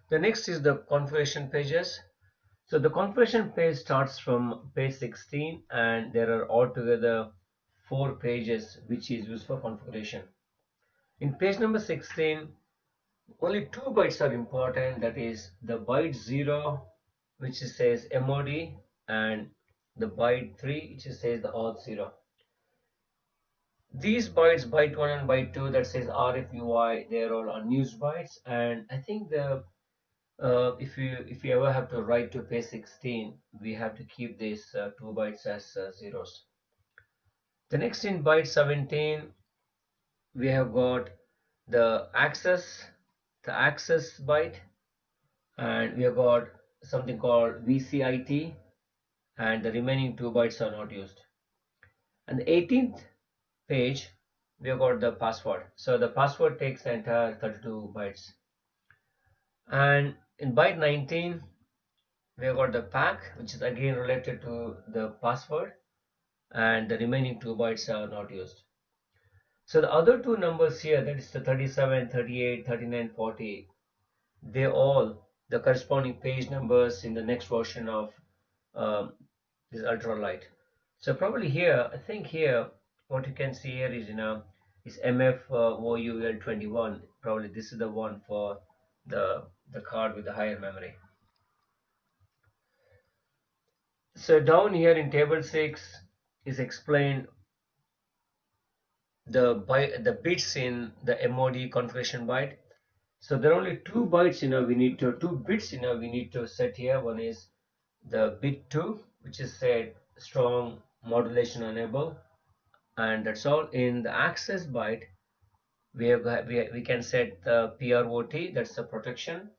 The next is the configuration pages. So the configuration page starts from page 16, and there are altogether 4 pages which is used for configuration. In page number 16, only 2 bytes are important, that is the byte 0 which says MOD, and the byte 3 which says the auth 0. These bytes, byte 1 and byte 2, that says RFUI, they're all unused bytes, and I think the if you ever have to write to page 16, we have to keep these 2 bytes as zeros. The next, in byte 17, we have got the access byte, and we have got something called Vcit, and the remaining 2 bytes are not used. And the 18th page, we have got the password. So the password takes the entire 32 bytes. And in byte 19, we have got the pack, which is again related to the password, and the remaining 2 bytes are not used. So the other 2 numbers here, that is the 37, 38, 39, 40, they all the corresponding page numbers in the next version of this Ultralight. So probably here, I think here, what you can see here is, is MFOUL21. Probably this is the one for the card with the higher memory. So down here in table 6 is explained the bits in the MOD configuration byte. So there are only 2 bytes, we need to 2 bits, we need to set here. One is the bit 2, which is said strong modulation enable, and that's all. In the access byte, we can set the PROT, that's the protection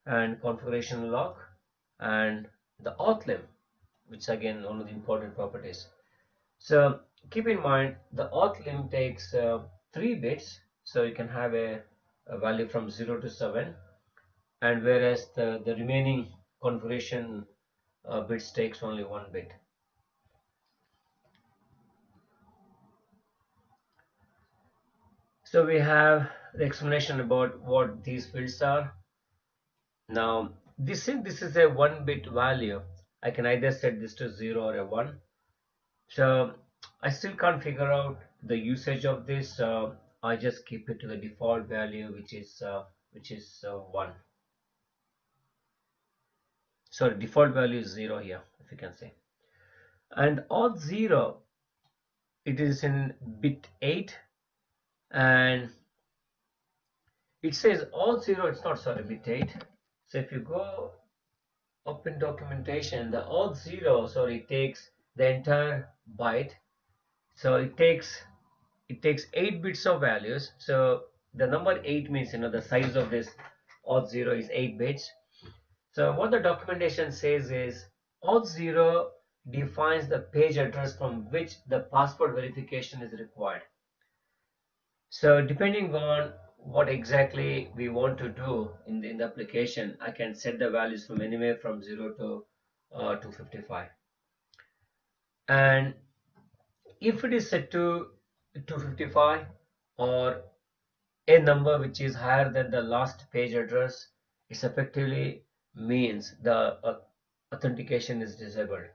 and configuration lock, and the Authlim, which again one of the important properties. So keep in mind the Authlim takes 3 bits, so you can have a value from 0 to 7, and whereas the remaining configuration bits takes only 1 bit. So we have the explanation about what these fields are. Now this is a 1 bit value, I can either set this to 0 or a 1. So I still can't figure out the usage of this. I just keep it to the default value, which is 1. So the default value is 0 here, if you can see. And auth 0, it is in bit 8, and it says auth 0, it's not, sorry, bit 8. So if you go up in documentation, the auth 0, sorry, takes the entire byte. So it takes 8 bits of values. So the number 8 means, the size of this auth 0 is 8 bits. So what the documentation says is auth 0 defines the page address from which the password verification is required. So depending on what exactly we want to do in the application, I can set the values from anywhere from 0 to 255. And if it is set to 255, or a number which is higher than the last page address, it effectively means the authentication is disabled.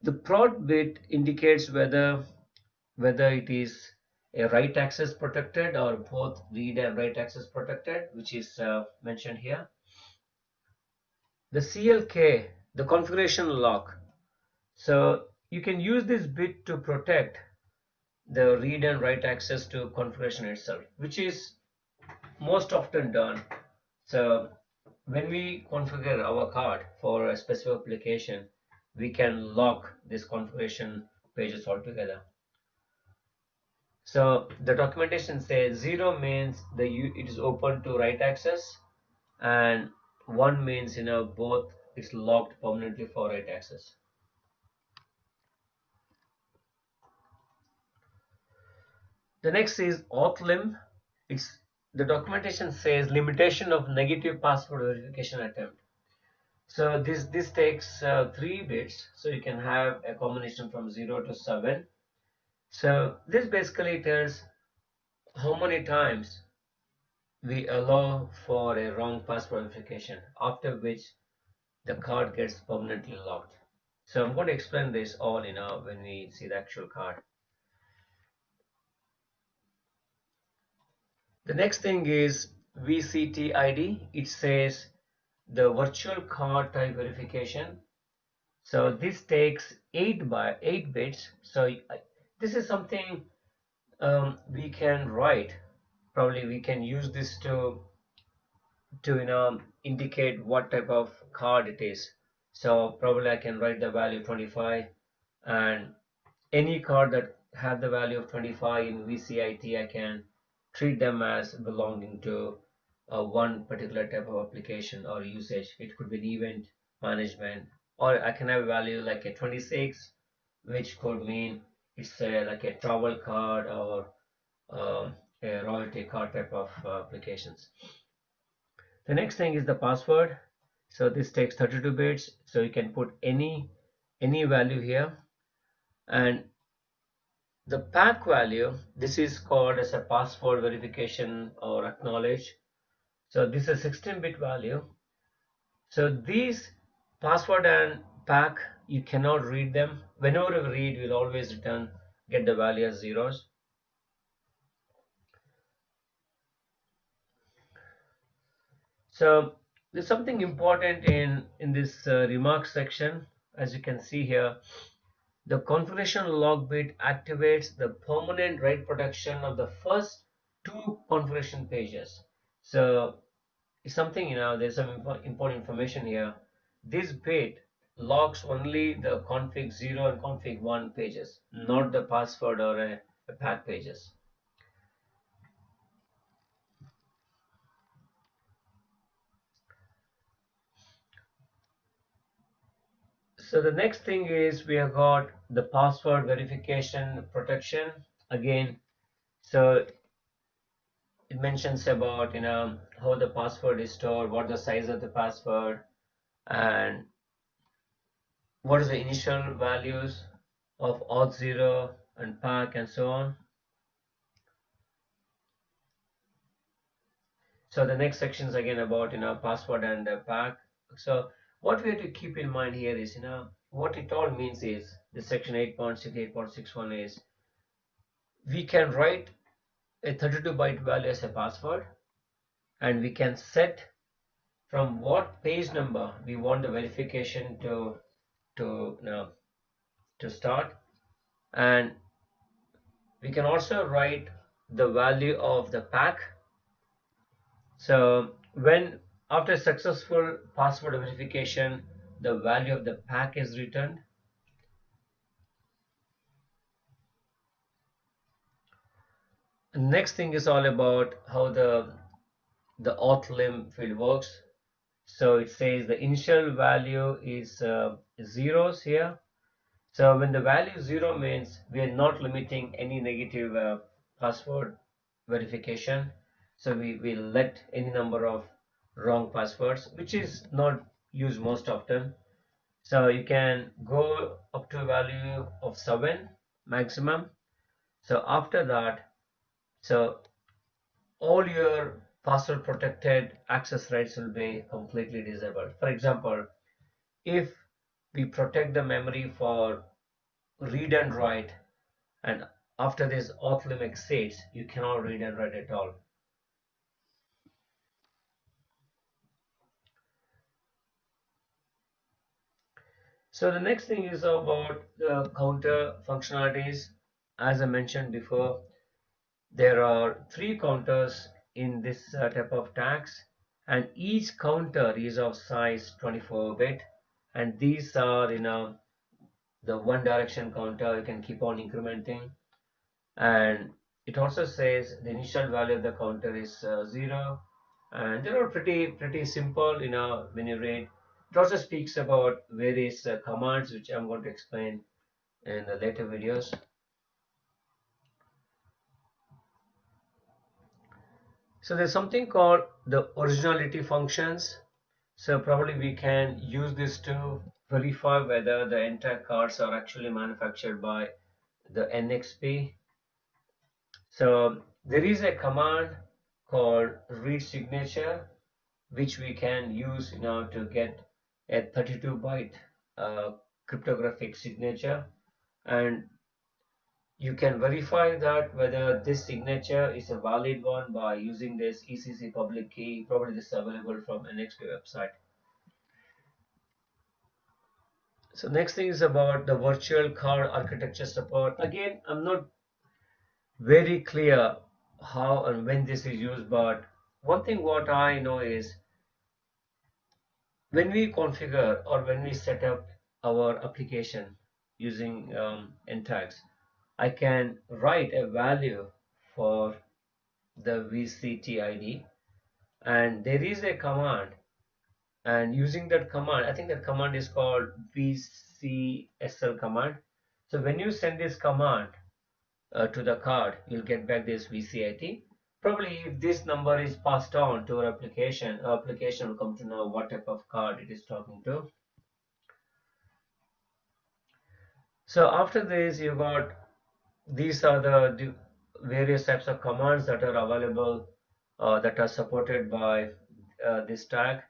The prod bit indicates whether it is a write access protected or both read and write access protected, which is mentioned here. The CLK, the configuration lock. So you can use this bit to protect the read and write access to configuration itself, which is most often done. So when we configure our card for a specific application, we can lock this configuration pages altogether. So the documentation says 0 means it is open to write access, and 1 means both it's locked permanently for write access. The next is Authlim. The documentation says limitation of negative password verification attempt. So this takes 3 bits, so you can have a combination from 0 to 7. So this basically tells how many times we allow for a wrong password verification, after which the card gets permanently locked. So I'm going to explain this all when we see the actual card. The next thing is Vct Id. It says the virtual card type verification. So this takes 8 bits. So this is something we can write. Probably we can use this to indicate what type of card it is. So probably I can write the value 25, and any card that have the value of 25 in VCIT, I can treat them as belonging to one particular type of application or usage. It could be an event management, or I can have a value like a 26, which could mean it's like a travel card or a royalty card type of applications. The next thing is the password. So this takes 32 bits, so you can put any value here. And the pack value, this is called as a password verification or acknowledge. So this is 16-bit value. So these password and pack, you cannot read them. Whenever we read, we'll always get the value as zeros. So there's something important in this remarks section. As you can see here, the configuration log bit activates the permanent write protection of the first 2 configuration pages. So it's something, there's some important information here. This bit logs only the config 0 and config 1 pages, not the password or a path pages. So the next thing is we have got the password verification protection again. So it mentions about how the password is stored, what the size of the password, and what is the initial values of auth0 and pack and so on. So the next section is again about password and pack. So what we have to keep in mind here is what it all means is the section 8.6 8.61 is we can write a 32-byte value as a password, and we can set from what page number we want the verification to start, and we can also write the value of the pack. So when after successful password verification, the value of the pack is returned. And next thing is all about how the Authlim field works. So it says the initial value is zeros here. So when the value is 0 means we are not limiting any negative password verification. So we will let any number of wrong passwords, which is not used most often. So you can go up to a value of 7 maximum. So after that, so all your password protected access rights will be completely disabled. For example, if we protect the memory for read and write, and after this Authlim exceeds, you cannot read and write at all. So the next thing is about the counter functionalities. As I mentioned before, there are 3 counters in this type of tags, and each counter is of size 24-bit, and these are the one direction counter. You can keep on incrementing, and it also says the initial value of the counter is 0, and they are pretty simple when you read. It also speaks about various commands, which I'm going to explain in the later videos. So there's something called the originality functions. So probably we can use this to verify whether the entire cards are actually manufactured by the NXP. So there is a command called read signature, which we can use now to get a 32-byte cryptographic signature, and you can verify that whether this signature is a valid one by using this ECC public key. Probably this is available from NXP website. So next thing is about the virtual card architecture support. Again, I'm not very clear how and when this is used, but one thing what I know is when we configure or when we set up our application using ntags, I can write a value for the Vct Id, and there is a command, and using that command, I think that command is called vcsl command. So when you send this command to the card, you'll get back this VCIT. Probably if this number is passed on to our application will come to know what type of card it is talking to. So after this, you got, these are the various types of commands that are available, that are supported by this tag.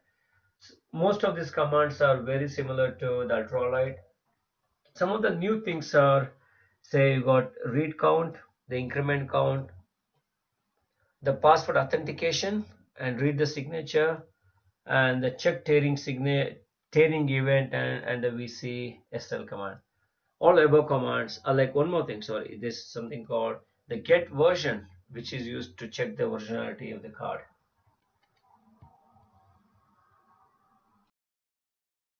Most of these commands are very similar to the Ultralight. Some of the new things are, say you got read count, the increment count, the password authentication and read the signature, and the check tearing event, and the VCSL command. All above commands are like one more thing. Sorry, this is something called the get version, which is used to check the versionality of the card.